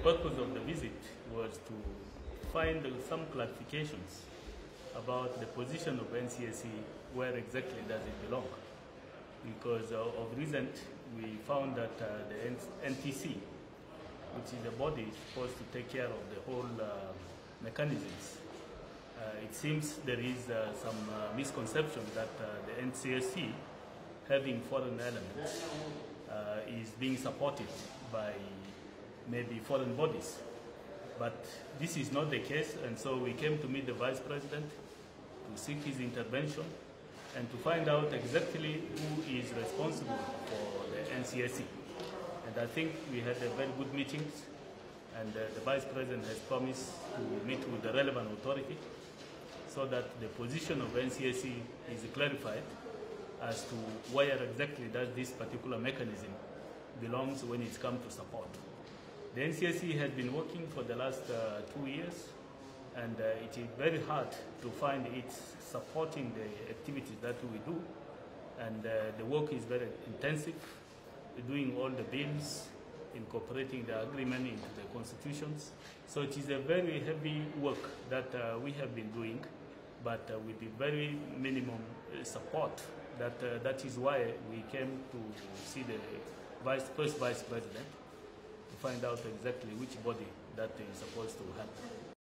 purpose of the visit was to find some clarifications about the position of NCSE, where exactly does it belong. Because of recent, we found that the NTC, which is the body supposed to take care of the whole mechanisms, it seems there is some misconception that the NCSE, having foreign elements, is being supported by maybe foreign bodies. But this is not the case, and so we came to meet the Vice President to seek his intervention and to find out exactly who is responsible for the NCSE. And I think we had a very good meetings, and the Vice President has promised to meet with the relevant authority so that the position of NCSE is clarified as to where exactly does this particular mechanism belongs when it comes to support. The NCSE has been working for the last 2 years, and it is very hard to find it supporting the activities that we do, and the work is very intensive, doing all the bills, incorporating the agreement into the constitutions. So it is a very heavy work that we have been doing, but with the very minimum support. That is why we came to see the first Vice President to find out exactly which body that is supposed to help.